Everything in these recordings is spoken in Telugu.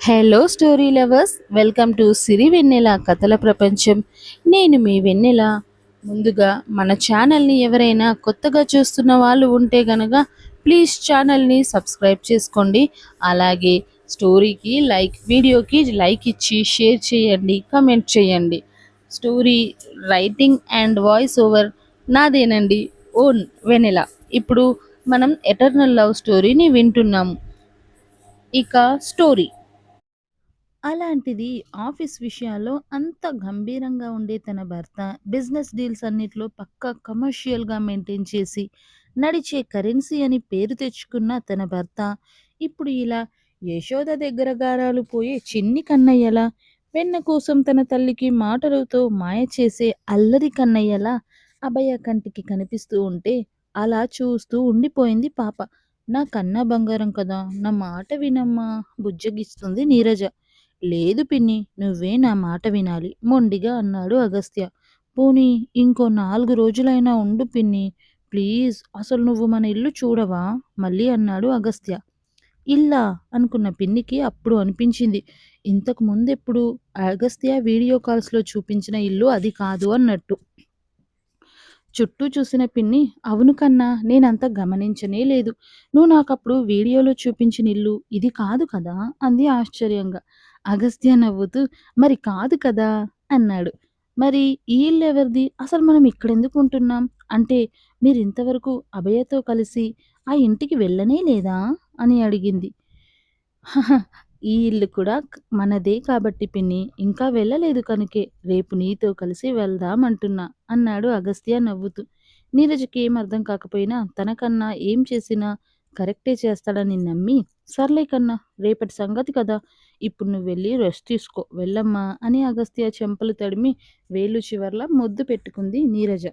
Hello story lovers, welcome to Siri Vennela కథల ప్రపంచం. నేను మీ వెన్నెల. ముందుగా మన ఛానల్ని ఎవరైనా కొత్తగా చూస్తున్న వాళ్ళు ఉంటే గనక ప్లీజ్ ఛానల్ని సబ్స్క్రైబ్ చేసుకోండి. అలాగే స్టోరీకి వీడియోకి లైక్ ఇచ్చి షేర్ చేయండి, కమెంట్ చేయండి. Story writing and voice over నాదేనండి, ఓన్ వెన్నెల. ఇప్పుడు మనం ఎటర్నల్ లవ్ స్టోరీని వింటున్నాము. ఇక స్టోరీ అలాంటిది ఆఫీస్ విషయాల్లో అంత గంభీరంగా ఉండే తన భర్త బిజినెస్ డీల్స్ అన్నిట్లో పక్కా కమర్షియల్గా మెయింటైన్ చేసి నడిచే కరెన్సీ అని పేరు తెచ్చుకున్న తన భర్త ఇప్పుడు ఇలా యశోద దగ్గర గారాలు పోయే చిన్ని కన్నయ్యలా, వెన్న కోసం తన తల్లికి మాటలతో మాయ చేసే అల్లరి కన్నయ్యలా అభయ కంటికి కనిపిస్తూ ఉంటే అలా చూస్తూ ఉండిపోయింది పాప. నా కన్నా బంగారం కదా, నా మాట వినమ్మా, బుజ్జగిస్తుంది నీరజ. లేదు పిన్ని, నువ్వే నా మాట వినాలి మొండిగా అన్నాడు అగస్త్య. పోనీ ఇంకో 4 రోజులైనా ఉండు పిన్ని, ప్లీజ్. అసలు నువ్వు మన ఇల్లు చూడవా మళ్ళీ అన్నాడు అగస్త్య. ఇల్లా అనుకున్న పిన్నికి అప్పుడు అనిపించింది, ఇంతకు ముందెప్పుడు అగస్త్య వీడియో కాల్స్లో చూపించిన ఇల్లు అది కాదు అన్నట్టు. చుట్టూ చూసిన పిన్ని, అవును కన్నా, నేనంత గమనించనే లేదు. నువ్వు నాకప్పుడు వీడియోలో చూపించిన ఇల్లు ఇది కాదు కదా అంది ఆశ్చర్యంగా. అగస్త్య నవ్వుతూ, మరి కాదు కదా అన్నాడు. మరి ఈ ఇల్లు ఎవరిది, అసలు మనం ఇక్కడెందుకు ఉంటున్నాం, అంటే మీరింతవరకు అభయతో కలిసి ఆ ఇంటికి వెళ్ళనే లేదా అని అడిగింది. "హహ, ఈ ఇల్లు కూడా మనదే కాబట్టి పిన్ని, ఇంకా వెళ్ళలేదు కనుకే రేపు నీతో కలిసి వెళ్దాం అంటున్నా" అన్నాడు అగస్త్య నవ్వుతూ. నీరజకి ఏం అర్థం కాకపోయినా తనకన్నా ఏం చేసినా కరెక్టే చేస్తాడని నమ్మి, సర్లే కన్నా, రేపటి సంగతి కదా, ఇప్పుడు నువ్వు వెళ్ళి రెస్ట్ తీసుకో, వెళ్ళమ్మా అని అగస్త్య చెంపలు తడిమి వేలు చివర్లా ముద్దు పెట్టుకుంది నీరజ.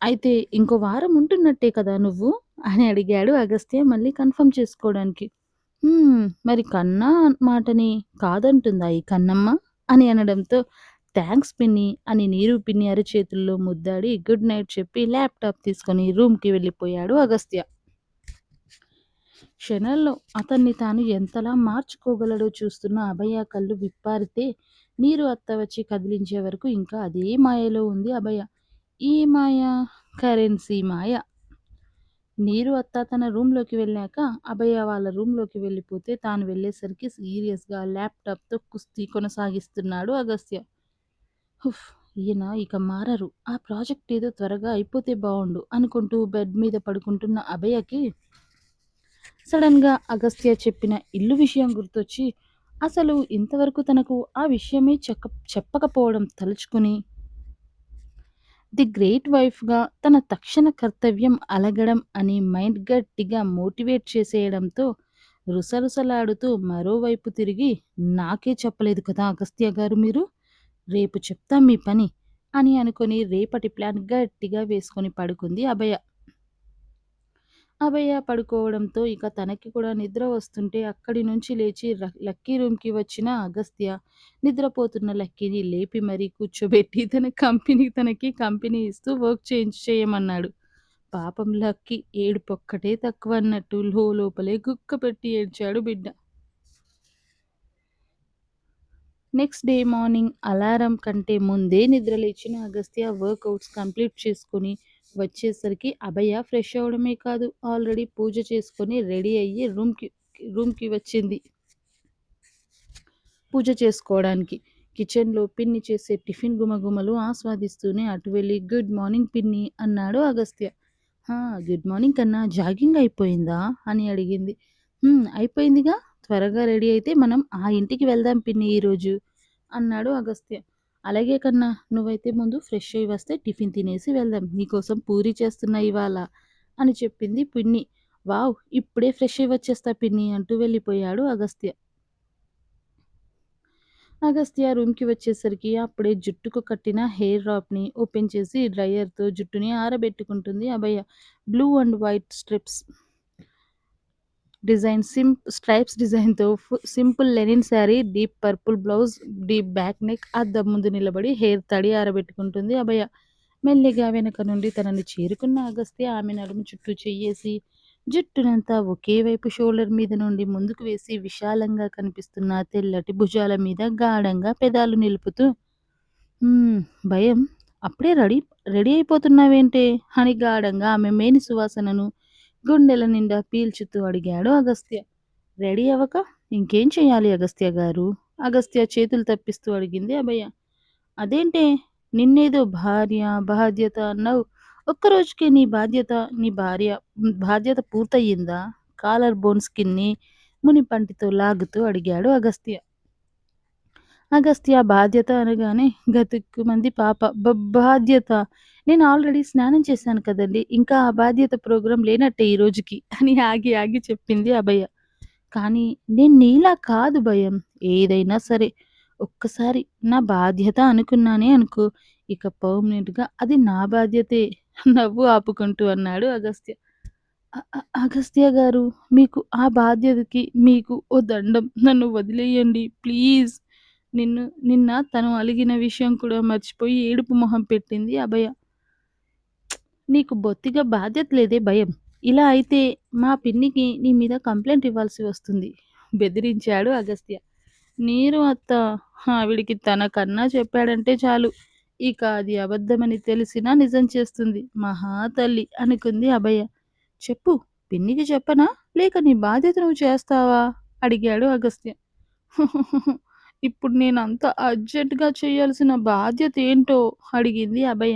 అయితే ఇంకో వారం ఉంటున్నట్టే కదా నువ్వు అని అడిగాడు అగస్త్య మళ్ళీ కన్ఫర్మ్ చేసుకోవడానికి. మరి కన్నా మాటని కాదంటుందా ఈ కన్నమ్మ అని అనడంతో, థ్యాంక్స్ పిన్ని అని నీరు పిన్ని అరచేతుల్లో ముద్దాడి గుడ్ నైట్ చెప్పి ల్యాప్టాప్ తీసుకొని రూమ్కి వెళ్ళిపోయాడు అగస్త్య. క్షణాల్లో అతన్ని తాను ఎంతలా మార్చుకోగలడో చూస్తున్న అభయ కళ్ళు విప్పారితే, నీరు అత్త వచ్చి కదిలించే వరకు ఇంకా అదే మాయలో ఉంది అభయ. ఈ మాయ కరెన్సీ మాయ. నీరు అత్త తన రూమ్లోకి వెళ్ళాక అభయ వాళ్ళ రూమ్లోకి వెళ్ళిపోతే తాను వెళ్ళేసరికి సీరియస్గా ల్యాప్టాప్తో కుస్తీ కొనసాగిస్తున్నాడు అగస్త్య. హుఫ్, ఈయన ఇక మారరు, ఆ ప్రాజెక్ట్ ఏదో త్వరగా అయిపోతే బావుండు అనుకుంటూ బెడ్ మీద పడుకుంటున్న అభయకి సడన్గా అగస్త్య చెప్పిన ఇల్లు విషయం గుర్తొచ్చి, అసలు ఇంతవరకు తనకు ఆ విషయమే చెప్పకపోవడం తలుచుకుని ది గ్రేట్ వైఫ్గా తన తక్షణ కర్తవ్యం అలగడం అని మైండ్ గట్టిగా మోటివేట్ చేసేయడంతో రుసరుసలాడుతూ మరోవైపు తిరిగి, నాకే చెప్పలేదు కదా అగస్త్య గారు మీరు, రేపు చెప్తాం మీ పని అని అనుకుని రేపటి ప్లాన్ గట్టిగా వేసుకొని పడుకుంది అభయ. అభయ పడుకోవడంతో ఇక తనకి కూడా నిద్ర వస్తుంటే అక్కడి నుంచి లేచి లక్కీ రూమ్కి వచ్చిన అగస్త్య నిద్రపోతున్న లక్కీని లేపి మరీ కూర్చోబెట్టి తనకి కంపెనీ ఇస్తూ వర్క్ చేయమన్నాడు. పాపం లక్కీ ఏడుపొక్కటే తక్కువ అన్నట్టు లోపలే గుక్క పెట్టి ఏడ్చాడు బిడ్డ. నెక్స్ట్ డే మార్నింగ్ అలారం కంటే ముందే నిద్రలేచిన అగస్త్య వర్కౌట్స్ కంప్లీట్ చేసుకుని వచ్చేసరికి అభయ ఫ్రెష్ అవడమే కాదు, ఆల్రెడీ పూజ చేసుకొని రెడీ అయ్యి రూమ్కి వచ్చింది పూజ చేసుకోవడానికి. కిచెన్లో పిన్ని చేసే టిఫిన్ గుమగుమలు ఆస్వాదిస్తూనే అటు వెళ్ళి, గుడ్ మార్నింగ్ పిన్ని అన్నాడు అగస్త్య. గుడ్ మార్నింగ్ కన్నా, జాగింగ్ అయిపోయిందా అని అడిగింది. అయిపోయిందిగా, త్వరగా రెడీ అయితే మనం ఆ ఇంటికి వెళ్దాం పిన్ని ఈరోజు అన్నాడు అగస్త్య. అలాగే కన్నా, నువ్వైతే ముందు ఫ్రెష్ అయ్యి వస్తే టిఫిన్ తినేసి వెళ్దాం, నీకోసం పూరి చేస్తున్నా ఇవాళ అని చెప్పింది పిన్ని. వావ్, ఇప్పుడే ఫ్రెష్ అయ్యి వచ్చేస్తా పిన్ని అంటూ వెళ్ళిపోయాడు అగస్త్య. అగస్త్య రూమ్కి వచ్చేసరికి అప్పుడే జుట్టుకు కట్టిన హెయిర్ రాప్ని ఓపెన్ చేసి డ్రయర్తో జుట్టుని ఆరబెట్టుకుంటుంది Abhaya. Blue and white stripes డిజైన్తో simple linen sari, deep purple blouse, deep back neck, అద్దం ముందు నిలబడి హెయిర్ తడి ఆరబెట్టుకుంటుంది అభయ. మెల్లిగా వెనక నుండి తనని చేరుకున్న అగస్త్య ఆమె నడుము చుట్టూ చెయ్యేసి, జుట్టునంతా ఒకే వైపు షోల్డర్ మీద నుండి ముందుకు వేసి విశాలంగా కనిపిస్తున్న తెల్లటి భుజాల మీద గాఢంగా పెదాలు నిలుపుతూ "హ్మ్, భయం అప్పుడే రెడీ అయిపోతున్నావేంటే" అని గాఢంగా ఆమె మేని సువాసనను గుండెల నిండా పీల్చుతూ అడిగాడు అగస్త్య. రెడీ అవ్వక ఇంకేం చెయ్యాలి అగస్త్య గారు? అగస్త్య చేతులు తప్పిస్తూ అడిగింది అభయ. అదేంటే నిన్నేదో భార్య, బాధ్యత అన్నావు. ఒక్కరోజుకే నీ భార్య బాధ్యత పూర్తయిందా? కాలర్ బోన్ స్కిన్ని మునిపంటితో లాగుతూ అడిగాడు అగస్త్య. అగస్త్య బాధ్యత అనగానే గతుక్కుమంది పాప. బాధ్యత? నేను ఆల్రెడీ స్నానం చేశాను కదండీ! ఇంకా ఆ బాధ్యత ప్రోగ్రాం లేనట్టే ఈ రోజుకి అని ఆగి ఆగి చెప్పింది అభయ. కానీ నేను నీలా కాదు భయం. ఏదైనా సరే ఒక్కసారి నా బాధ్యత అనుకున్నానే అనుకో, ఇక పర్మనెంట్‌గా అది నా బాధ్యతే. నవ్వు ఆపుకుంటూ అన్నాడు అగస్త్య. అగస్త్య గారు, మీకు ఆ బాధ్యతకి మీకు ఓ దండం. నన్ను వదిలేయండి ప్లీజ్. నిన్న తను అలిగిన విషయం కూడా మర్చిపోయి ఏడుపు మొహం పెట్టింది అభయ. నీకు బొత్తిగా బాధ్యత లేదే భయం. ఇలా అయితే మా పిన్నికి నీ మీద కంప్లైంట్ ఇవ్వాల్సి వస్తుంది బెదిరించాడు అగస్త్య. నీరు అత్త ఆవిడికి తన కన్నా చెప్పాడంటే చాలు. ఇక అది అబద్ధమని తెలిసినా నిజం చేస్తుంది. మహా తల్లి అనుకుంది అభయ. చెప్పు, పిన్నికి చెప్పనా? లేక నీ బాధ్యత నువ్వు చేస్తావా? అడిగాడు అగస్త్య. ఇప్పుడు నేను అంత అర్జెంటుగా చేయాల్సిన బాధ్యత ఏంటో అడిగింది అభయ.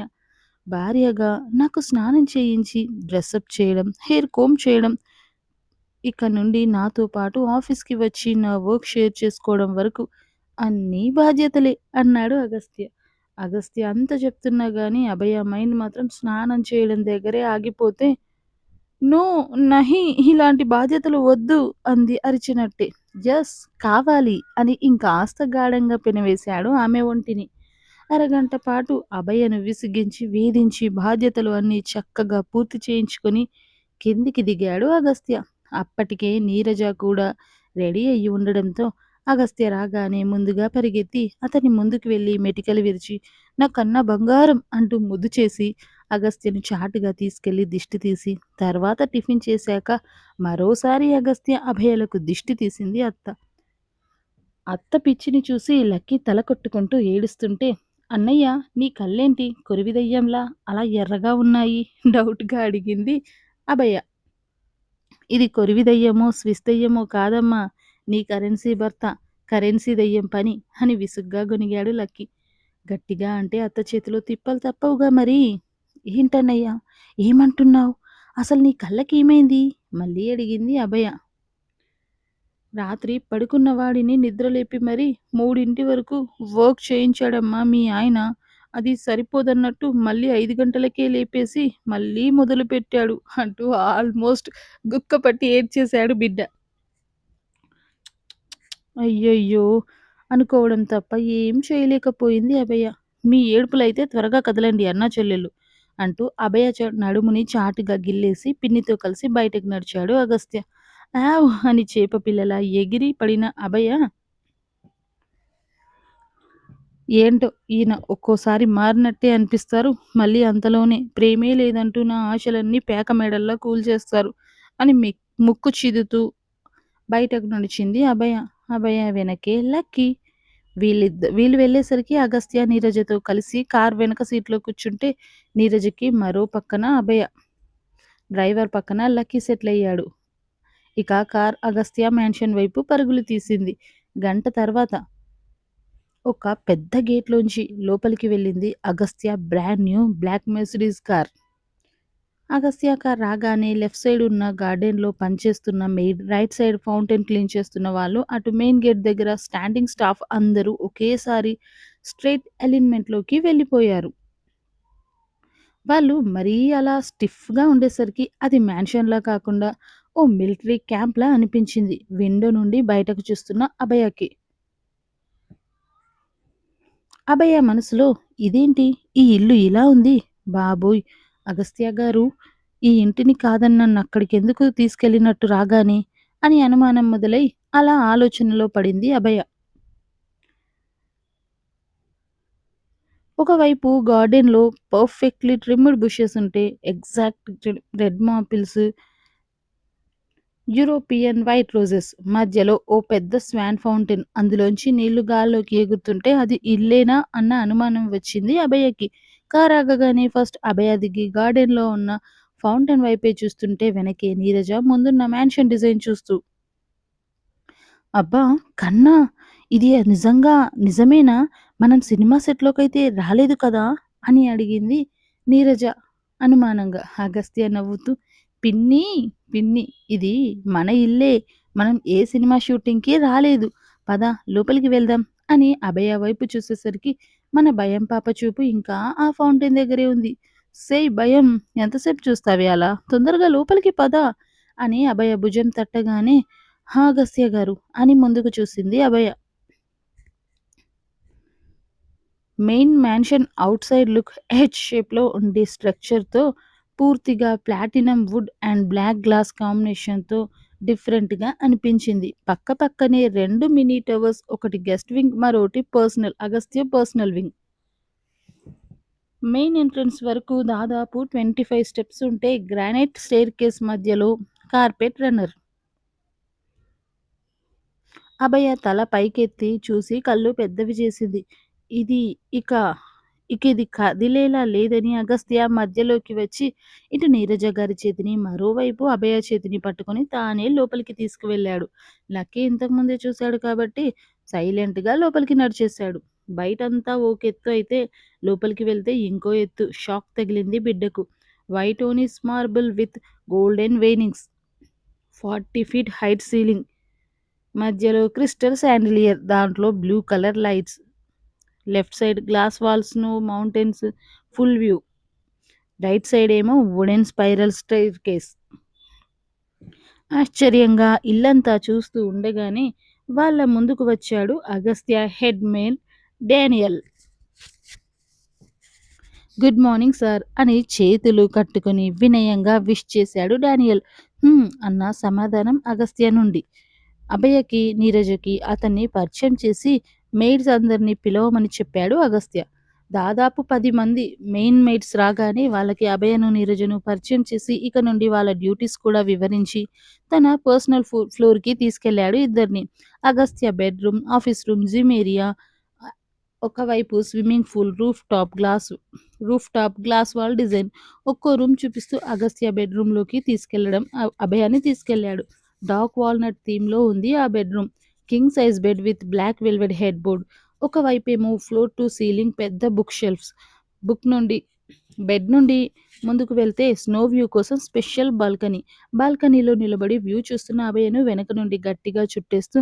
భార్యగా నాకు స్నానం చేయించి, డ్రెస్అప్ చేయడం, హెయిర్ కోంబ్ చేయడం, ఇక నుండి నాతో పాటు ఆఫీస్‌కి వచ్చి నా వర్క్ షేర్ చేసుకోవడం వరకు అన్నీ బాధ్యతలే అన్నాడు అగస్త్య. అగస్త్య అంత చెప్తున్నా గాని అభయ మైండ్ మాత్రం స్నానం చేయడం దగ్గరే ఆగిపోతే నో, నహి ఇలాంటి బాధ్యతలు వద్దు అంది అరిచినట్టే. యస్, కావాలి అని ఇంకాస్త గాఢంగా పెనవేశాడు ఆమె ఒంటిని. అరగంట పాటు అభయను విసిగించి, వేధించి బాధ్యతలు అన్నీ చక్కగా పూర్తి చేయించుకొని కిందికి దిగాడు అగస్త్య. అప్పటికే నీరజ కూడా రెడీ అయ్యి ఉండడంతో అగస్త్య రాగానే ముందుగా పరిగెత్తి అతని ముందుకు వెళ్ళి మెటికలు విరిచి నా కన్న బంగారం అంటూ ముద్దు చేసి అగస్త్యను చాటుగా తీసుకెళ్లి దిష్టి తీసి తర్వాత టిఫిన్ చేశాక మరోసారి అగస్త్య అభయలకు దిష్టి తీసింది అత్త. అత్త పిచ్చిని చూసి లక్కీ తల కొట్టుకుంటూ ఏడుస్తుంటే అన్నయ్య, నీ కళ్ళేంటి కొరివిదయ్యంలా అలా ఎర్రగా ఉన్నాయి డౌట్గా అడిగింది అభయ. ఇది కొరివి దెయ్యమో, స్విస్ దెయ్యమో కాదమ్మా! నీ కరెన్సీ భర్త. కరెన్సీ దెయ్యం పని అని విసుగ్గా గొణిగాడు లక్కీ. గట్టిగా అంటే అత్త చేతిలో తిప్పలు తప్పవుగా మరి! ఏంటన్నయ్యా? ఏమంటున్నావు? అసలు నీ కళ్ళకేమైంది? మళ్ళీ అడిగింది అభయ. రాత్రి పడుకున్న వాడిని నిద్రలేపి మరీ 3 వరకు వర్క్ చేయించాడమ్మా మీ ఆయన. అది సరిపోదన్నట్టు మళ్ళీ 5 గంటలకే లేపేసి మళ్ళీ మొదలుపెట్టాడు అంటూ ఆల్మోస్ట్ గుక్కపట్టి ఏడ్చేశాడు బిడ్డ. అయ్యయ్యో! అనుకోవడం తప్ప ఏం చేయలేకపోయింది అభయ. మీ ఏడుపులైతే త్వరగా కదలండి అన్నా చెల్లెళ్ళు అంటూ అభయ నడుముని చాటుగా గిల్లేసి పిన్నితో కలిసి బయటకు నడిచాడు అగస్త్య. ఆవ్ అని చేప పిల్లలా ఎగిరి పడిన అభయ ఏంటో ఈయన ఒక్కోసారి మారినట్టే అనిపిస్తారు. మళ్ళీ అంతలోనే ప్రేమే లేదంటూ నా ఆశలన్నీ పేక మేడల్లా కూల్చేస్తారు అని ముక్కు చిదుతూ బయటకు నడిచింది అభయ. అభయ వెనకే లక్కీ. వీళ్ళు వెళ్ళేసరికి అగస్త్య నీరజతో కలిసి కార్ వెనక సీట్లో కూర్చుంటే నీరజకి మరో పక్కన అభయ, డ్రైవర్ పక్కన లక్కీ సెటిల్ అయ్యాడు. ఇక కార్ అగస్త్య మ్యాన్షన్ వైపు పరుగులు తీసింది. గంట తర్వాత ఒక పెద్ద గేట్లోంచి లోపలికి వెళ్ళింది Agastya brand new black Mercedes car. Agastya car రాగానే లెఫ్ట్ సైడ్ ఉన్న గార్డెన్లో పనిచేస్తున్న maid, right side fountain clean చేస్తున్న వాళ్ళు, అటు మెయిన్ గేట్ దగ్గర స్టాండింగ్ స్టాఫ్ అందరూ ఒకేసారి స్ట్రైట్ అలైన్మెంట్లోకి వెళ్ళిపోయారు. వాళ్ళు మరీ అలా స్టిఫ్గా ఉండేసరికి అది మ్యాన్షన్లా కాకుండా ఓ మిలిటరీ క్యాంప్లా అనిపించింది విండో నుండి బయటకు చూస్తున్న అభయకి. అభయ మనసులో ఇదేంటి, ఈ ఇల్లు ఇలా ఉంది, బాబోయ్ అగస్త్య గారు ఈ ఇంటిని కాదని నన్ను అక్కడికెందుకు తీసుకెళ్ళినట్టు రాగానే అని అనుమానం మొదలై అలా ఆలోచనలో పడింది అభయ. ఒకవైపు గార్డెన్లో పర్ఫెక్ట్లీ ట్రిమ్డ్ బుషెస్ ఉంటే exact red maples European white roses. మధ్యలో ఓ పెద్ద స్వాన్ ఫౌంటైన్. అందులోంచి నీళ్లు గాల్లోకి ఎగురుతుంటే అది ఇల్లేనా అన్న అనుమానం వచ్చింది అభయకి. కారాగగానే ఫస్ట్ అభయ దిగి గార్డెన్‌లో ఉన్న ఫౌంటైన్ వైపే చూస్తుంటే వెనకే నీరజ ముందున్న మ్యాన్షన్ డిజైన్ చూస్తూ అబ్బా! కన్నా! ఇది నిజంగా నిజమేనా? మనం సినిమా సెట్‌లోకైతే రాలేదు కదా? అని అడిగింది నీరజ అనుమానంగా. అగస్త్య నవ్వుతూ పిన్నీ, పిన్ని ఇది మన ఇల్లే. మనం ఏ సినిమా షూటింగ్‌కి రాలేదు. పద లోపలికి వెళ్దాం అని అభయ వైపు చూసేసరికి మన భయం పాప చూపు ఇంకా ఆ ఫౌంటైన్ దగ్గరే ఉంది. సేయ్ భయం ఎంతసేపు చూస్తావే అలా? తొందరగా లోపలికి పద అని అభయ భుజం తట్టగానే హా! అగస్త్య గారు అని ముందుకు చూసింది Abhaya. Main mansion outside look H షేప్‌లో ఉండే స్ట్రక్చర్‌తో పూర్తిగా platinum wood and black glass కాంబినేషన్‌తో డిఫరెంట్‌గా అనిపించింది. పక్క పక్కనే 2 మినీ టవర్స్, ఒకటి గెస్ట్ వింగ్, మరోటి personal Agastya personal wing. Main entrance వరకు దాదాపు 25 స్టెప్స్ ఉంటే గ్రానైట్ స్టెయిర్‌కేస్ మధ్యలో కార్పెట్ రన్నర్. అభయ తల పైకెత్తి చూసి కళ్ళు పెద్దవి చేసింది. ఇది ఇక ఇది కదిలేలా లేదని అగస్త్య మధ్యలోకి వచ్చి ఇటు నీరజ గారి చేతిని, మరోవైపు అభయ చేతిని పట్టుకొని తానే లోపలికి తీసుకువెళ్ళాడు. లక్కీ ఇంతకుముందే చూశాడు కాబట్టి సైలెంట్‌గా లోపలికి నడిచేశాడు. బయటంతా ఒకెత్తు అయితే లోపలికి వెళ్తే ఇంకో ఎత్తు. షాక్ తగిలింది బిడ్డకు. White onyx marble with golden veinings. 40 feet height ceiling. మధ్యలో క్రిస్టల్ శాండిలియర్. దాంట్లో blue colour lights. Left side glass walls, snow mountains full view. Right side ఏమో వుడెన్ స్పైరల్ స్టైర్ కేస్. ఆశ్చర్యంగా ఇల్లంతా చూస్తూ ఉండగానే వాళ్ళ ముందుకు వచ్చాడు Agastya head man Daniel. Good morning sir అని చేతులు కట్టుకుని వినయంగా విష్ చేశాడు డానియల్. అన్న సమాధానం అగస్త్య నుండి. అభయకి, నీరజకి అతన్ని పరిచయం చేసి మెయిడ్స్ అందరినీ పిలవమని చెప్పాడు అగస్త్య. దాదాపు 10 మంది మెయిన్ మెయిడ్స్ రాగానే వాళ్ళకి అభయను, నీరజను పరిచయం చేసి ఇక నుండి వాళ్ళ డ్యూటీస్ కూడా వివరించి తన పర్సనల్ ఫ్లోర్‌కి తీసుకెళ్ళాడు ఇద్దరిని. Agastya bedroom, office room, gym area, ఒకవైపు swimming pool, roof top glass wall design. ఒక్కో రూమ్ చూపిస్తూ అగస్త్య బెడ్‌రూమ్‌లోకి తీసుకెళ్లడం అభయాన్ని తీసుకెళ్ళాడు. డార్క్ వాల్నట్ థీమ్‌లో ఉంది ఆ bedroom. King size bed with black velvet head board. ఒకవైపేమో ఫ్లోర్ టు సీలింగ్ పెద్ద బుక్ షెల్ఫ్స్. బెడ్ నుండి ముందుకు వెళ్తే స్నో వ్యూ కోసం స్పెషల్ బాల్కనీ. బాల్కనీలో నిలబడి వ్యూ చూస్తున్న అభయను వెనక నుండి గట్టిగా చుట్టేస్తూ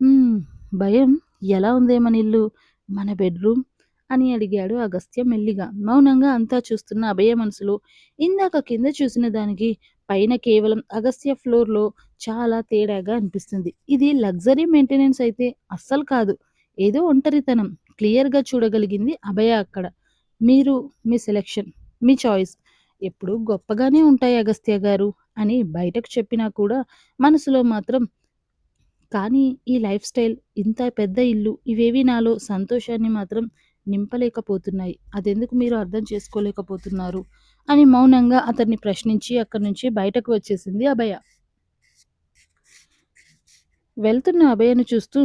"హ్మ్, భయం ఎలా ఉందే మన ఇల్లు, మన బెడ్‌రూమ్" అని అడిగాడు అగస్త్య మెల్లిగా. మౌనంగా అంతా చూస్తున్న అభయ మనసులో ఇందాక కింద చూసిన దానికి పైన కేవలం అగస్త్య ఫ్లోర్‌లో చాలా తేడాగా అనిపిస్తుంది. ఇది లగ్జరీ మెయింటెనెన్స్ అయితే అస్సలు కాదు. ఏదో ఒంటరితనం క్లియర్‌గా చూడగలిగింది అభయ అక్కడ. మీరు, మీ సెలక్షన్, మీ చాయిస్ ఎప్పుడూ గొప్పగానే ఉంటాయి అగస్త్య గారు అని బయటకు చెప్పినా కూడా మనసులో మాత్రం కానీ ఈ లైఫ్ స్టైల్, ఇంత పెద్ద ఇల్లు ఇవేవి నాలో సంతోషాన్ని మాత్రం నింపలేకపోతున్నాయి. అదెందుకు మీరు అర్థం చేసుకోలేకపోతున్నారు? అని మౌనంగా అతన్ని ప్రశ్నించి అక్కడి నుంచి బయటకు వచ్చేసింది అభయ. వెళ్తున్న అభయను చూస్తూ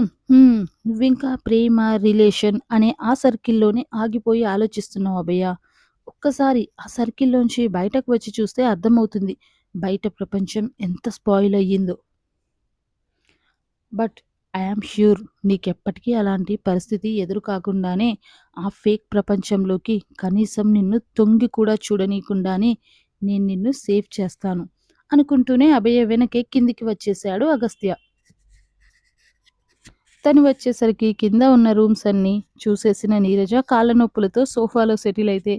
నువ్వింకా ప్రేమ, రిలేషన్ అనే ఆ సర్కిల్‌లోనే ఆగిపోయి ఆలోచిస్తున్నావు అభయ. ఒక్కసారి ఆ సర్కిల్‌లోంచి బయటకు వచ్చి చూస్తే అర్థమవుతుంది. బయట ప్రపంచం ఎంత స్పాయిల్ అయ్యిందో. బట్ ఐ యామ్ ష్యూర్ నీకెప్పటికీ అలాంటి పరిస్థితి ఎదురు కాకుండానే ఆ ఫేక్ ప్రపంచంలోకి కనీసం నిన్ను తొంగి కూడా చూడనీయకుండానే నేను నిన్ను సేవ్ చేస్తాను అనుకుంటూనే అభయ వెనకే కిందికి వచ్చేశాడు అగస్త్య. తను వచ్చేసరికి కింద ఉన్న రూమ్స్ అన్నీ చూసేసిన నీరజ కాళ్ళ నొప్పులతో సోఫాలో సెటిల్ అయితే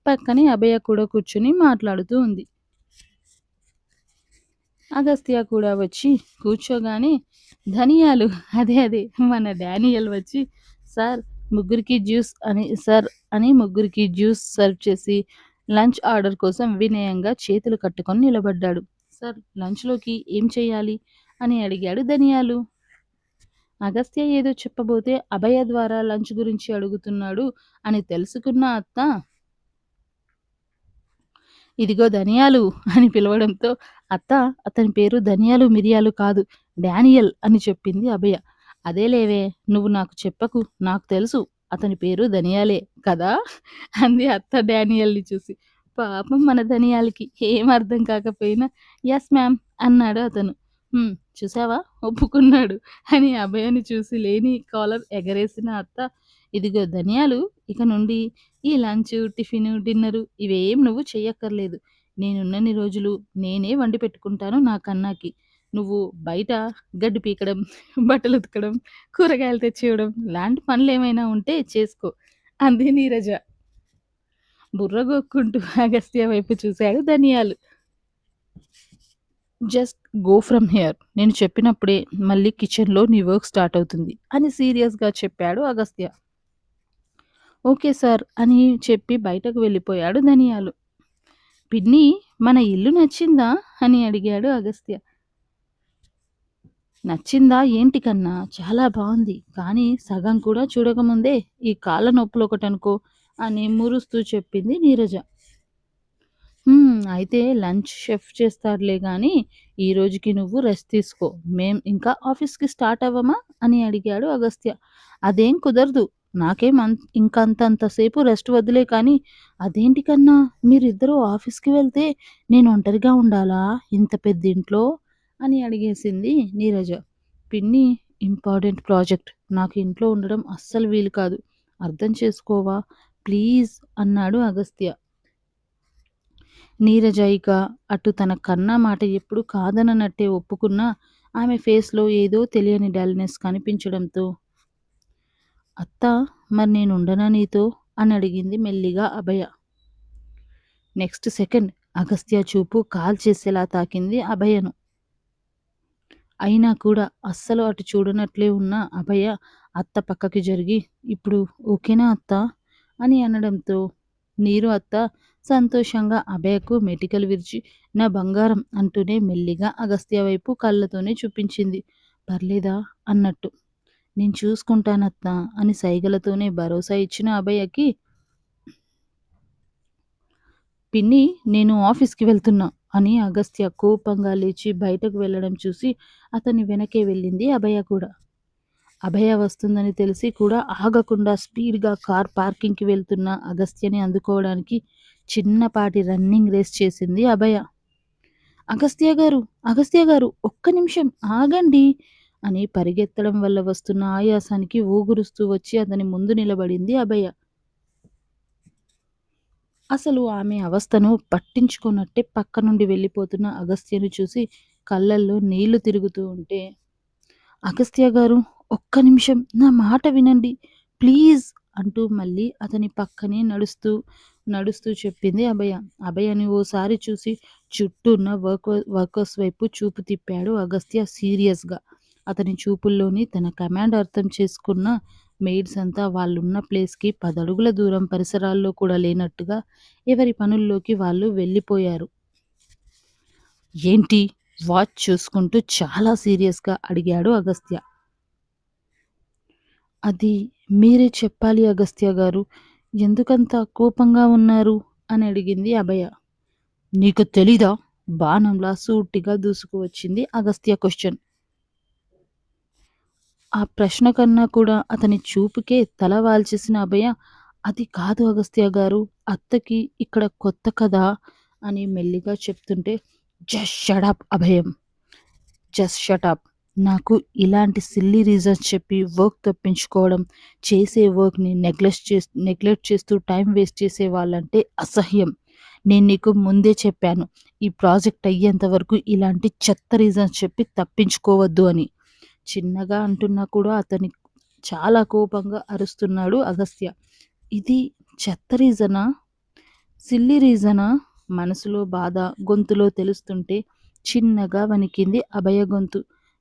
పక్కనే అభయ కూడా కూర్చుని మాట్లాడుతూ ఉంది. అగస్త్య కూడా వచ్చి కూర్చోగానే ధనియాలు అదే మన డానియల్ వచ్చి సార్ ముగ్గురికి జ్యూస్ అని ముగ్గురికి జ్యూస్ సర్వ్ చేసి లంచ్ ఆర్డర్ కోసం వినయంగా చేతులు కట్టుకొని నిలబడ్డాడు. సార్ లంచ్‌లోకి ఏం చేయాలి అని అడిగాడు ధనియాలు. అగస్త్య ఏదో చెప్పబోతే అభయ ద్వారా లంచ్ గురించి అడుగుతున్నాడు అని తెలుసుకున్న అత్త ఇదిగో ధనియాలు అని పిలవడంతో, అత్త అతని పేరు ధనియాలు, మిరియాలు కాదు డానియల్ అని చెప్పింది అభయ. అదేలేవే నువ్వు నాకు చెప్పకు. నాకు తెలుసు అతని పేరు ధనియాలే కదా! అంది అత్త డానియల్‌ని చూసి. పాపం మన ధనియాలకి ఏం అర్థం కాకపోయినా యెస్ మ్యామ్ అన్నాడు అతను. హ్మ్. చూసావా ఒప్పుకున్నాడు అని అభయని చూసి లేని కాలర్ ఎగరేసిన అత్త, ఇదిగో ధనియాలు ఇక నుండి ఈ లంచు, టిఫిను, డిన్నరు ఇవేం నువ్వు చెయ్యక్కర్లేదు. నేనున్నన్ని రోజులు నేనే వండి పెట్టుకుంటాను నా కన్నాకి. నువ్వు బయట గడ్డి పీకడం, బట్టలుతకడం, కూరగాయలు తెచ్చివ్వడం లాంటి పనులేమైనా ఉంటే చేసుకో అంది నీరజ. బుర్ర గోక్కుంటూ అగస్త్య వైపు చూశాడు ధనియాలు. Just go from here. నేను చెప్పినప్పుడే మళ్ళీ కిచెన్‌లో నీ వర్క్ స్టార్ట్ అవుతుంది అని సీరియస్‌గా చెప్పాడు అగస్త్య. ఓకే సార్ అని చెప్పి బయటకు వెళ్ళిపోయాడు ధనియాలు. పిన్ని మన ఇల్లు నచ్చిందా అని అడిగాడు అగస్త్య. నచ్చిందా ఏంటి కన్నా చాలా బాగుంది. కానీ సగం కూడా చూడకముందే ఈ కాళ్ళ నొప్పులొకటనుకో అని మురుస్తూ చెప్పింది నీరజ. అయితే లంచ్ షెఫ్ చేస్తాడులే గానీ ఈ రోజుకి నువ్వు రెస్ట్ తీసుకో. మేం ఇంకా ఆఫీస్‌కి స్టార్ట్ అవ్వమా అని అడిగాడు అగస్త్య. అదేం కుదరదు. నాకేం ఇంకంతంత సేపు రెస్ట్ వద్దులే కానీ అదేంటి కన్నా మీరిద్దరూ ఆఫీస్‌కి వెళ్తే నేను ఒంటరిగా ఉండాలా ఇంత పెద్దింట్లో అని అడిగేసింది నీరజ. పిన్ని ఇంపార్టెంట్ ప్రాజెక్ట్. నాకు ఇంట్లో ఉండడం అస్సలు వీలు కాదు. అర్థం చేసుకోవా ప్లీజ్ అన్నాడు అగస్త్య. నీరజ ఇక అటు తన కన్నా మాట ఎప్పుడు కాదననట్టే ఒప్పుకున్నా ఆమె ఫేస్‌లో ఏదో తెలియని డల్‌నెస్ కనిపించడంతో, అత్తా మరి నేనుండనా నీతో అని అడిగింది మెల్లిగా అభయ. నెక్స్ట్ సెకండ్ అగస్త్య చూపు కాల్చేసేలా తాకింది అభయను. అయినా కూడా అస్సలు అటు చూడనట్లే ఉన్న అభయ అత్త పక్కకి జరిగి, ఇప్పుడు ఓకేనా అత్తా అని అనడంతో నీరు అత్త సంతోషంగా అభయకు మెటికలు విరిచి నా బంగారం అంటూనే మెల్లిగా అగస్త్య వైపు కళ్ళతోనే చూపించింది. పర్లేదా అన్నట్టు. నేను చూసుకుంటానత్తా అని సైగలతోనే భరోసా ఇచ్చిన అభయకి, పిన్ని నేను ఆఫీస్‌కి వెళ్తున్నా అని అగస్త్య కోపంగా లేచి బయటకు వెళ్ళడం చూసి అతని వెనకే వెళ్ళింది అభయ కూడా. అభయ వస్తుందని తెలిసి కూడా ఆగకుండా స్పీడ్‌గా కార్ పార్కింగ్‌కి వెళ్తున్న అగస్త్యని అందుకోవడానికి చిన్నపాటి రన్నింగ్ రేస్ చేసింది అభయ. అగస్త్య గారు, అగస్త్య గారు ఒక్క నిమిషం ఆగండి అని పరిగెత్తడం వల్ల వస్తున్న ఆయాసానికి ఊగురుస్తూ వచ్చి అతని ముందు నిలబడింది అభయ. అసలు ఆమె అవస్థను పట్టించుకోనట్టే పక్క నుండి వెళ్ళిపోతున్న అగస్త్యను చూసి కళ్ళల్లో నీళ్లు తిరుగుతూ ఉంటే, అగస్త్య గారు ఒక్క నిమిషం నా మాట వినండి ప్లీజ్ అంటూ మళ్ళీ అతని పక్కనే నడుస్తూ చెప్పింది అభయ. అభయని ఓసారి చూసి చుట్టూ ఉన్న వర్కర్స్ వైపు చూపు తిప్పాడు అగస్త్య సీరియస్‌గా. అతని చూపుల్లోని తన కమాండ్ అర్థం చేసుకున్న మెయిడ్స్ అంతా వాళ్ళున్న ప్లేస్‌కి 10 అడుగుల దూరం పరిసరాల్లో కూడా లేనట్టుగా ఎవరి పనుల్లోకి వాళ్ళు వెళ్ళిపోయారు. ఏంటి? వాచ్ చూసుకుంటూ చాలా సీరియస్‌గా అడిగాడు అగస్త్య. అది మీరే చెప్పాలి అగస్త్య గారు. ఎందుకంత కోపంగా ఉన్నారు? అని అడిగింది అభయ. నీకు తెలీదా? బాణంలా సూటిగా దూసుకువచ్చింది అగస్త్య క్వశ్చన్. ఆ ప్రశ్న కన్నా కూడా అతని చూపుకే తల వాల్చేసిన అభయ, అది కాదు అగస్త్య గారు, అత్తకి ఇక్కడ కొత్త కదా అని మెల్లిగా చెప్తుంటే, జస్ట్ షట్ అప్ అభయం. Just shut up. నాకు ఇలాంటి సిల్లీ రీజన్స్ చెప్పి వర్క్ తప్పించుకోవడం, చేసే వర్క్‌ని నెగ్లెక్ట్ చేస్తూ టైం వేస్ట్ చేసే వాళ్ళంటే అసహ్యం. నేను నీకు ముందే చెప్పాను. ఈ ప్రాజెక్ట్ అయ్యేంత వరకు ఇలాంటి చెత్త రీజన్స్ చెప్పి తప్పించుకోవద్దు అని. చిన్నగా అంటున్నా కూడా అతని చాలా కోపంగా అరుస్తున్నాడు అగస్త్య. ఇది చెత్త రీజనా? సిల్లీ రీజనా? మనసులో బాధ గొంతులో తెలుస్తుంటే చిన్నగా వణికింది అభయ గొంతు.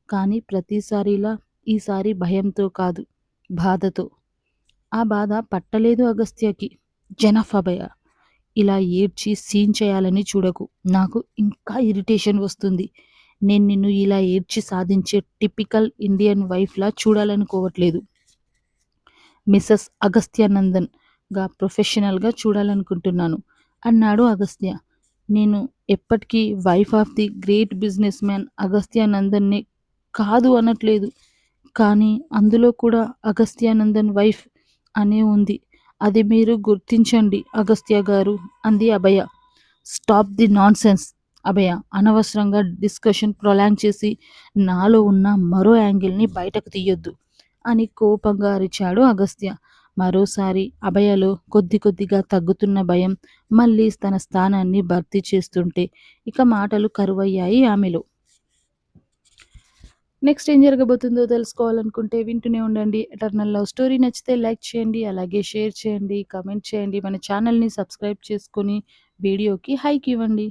కానీ ప్రతిసారిలా ఈసారి భయంతో కాదు, బాధతో. ఆ బాధ పట్టలేదు అగస్త్యకి. జనఫ్ అభయ. ఇలా ఏడ్చి సీన్ చేయాలని చూడకు. నాకు ఇంకా ఇరిటేషన్ వస్తుంది. నేను నిన్ను ఇలా ఏడ్చి సాధించే టిపికల్ ఇండియన్ వైఫ్‌లా చూడాలనుకోవట్లేదు. మిసెస్ అగస్త్యానందన్‌గా ప్రొఫెషనల్‌గా చూడాలనుకుంటున్నాను అన్నాడు అగస్త్య. నేను ఎప్పటికీ wife of the great business man అగస్త్యానందన్‌ని కాదు అనట్లేదు. కానీ అందులో కూడా అగస్త్యానందన్ వైఫ్ అనే ఉంది. అది మీరు గుర్తించండి అగస్త్య గారు అంది అభయ. స్టాప్ ది నాన్‌సెన్స్ అభయ. అనవసరంగా డిస్కషన్ ప్రొలాంగ్ చేసి నాలో ఉన్న మరో యాంగిల్‌ని బయటకు తీయొద్దు అని కోపంగా అరిచాడు అగస్త్య. మరోసారి అభయలో కొద్ది కొద్దిగా తగ్గుతున్న భయం మళ్ళీ తన స్థానాన్ని భర్తీ చేస్తుంటే ఇక మాటలు కరువయ్యాయి ఆమెలో. నెక్స్ట్ ఏం జరగబోతుందో తెలుసుకోవాలనుకుంటే వింటూనే ఉండండి. ఎటర్నల్ లవ్ స్టోరీ నచ్చితే లైక్ చేయండి, అలాగే షేర్ చేయండి, కామెంట్ చేయండి. మన ఛానల్‌ని సబ్స్క్రైబ్ చేసుకొని వీడియోకి హైక్ ఇవ్వండి.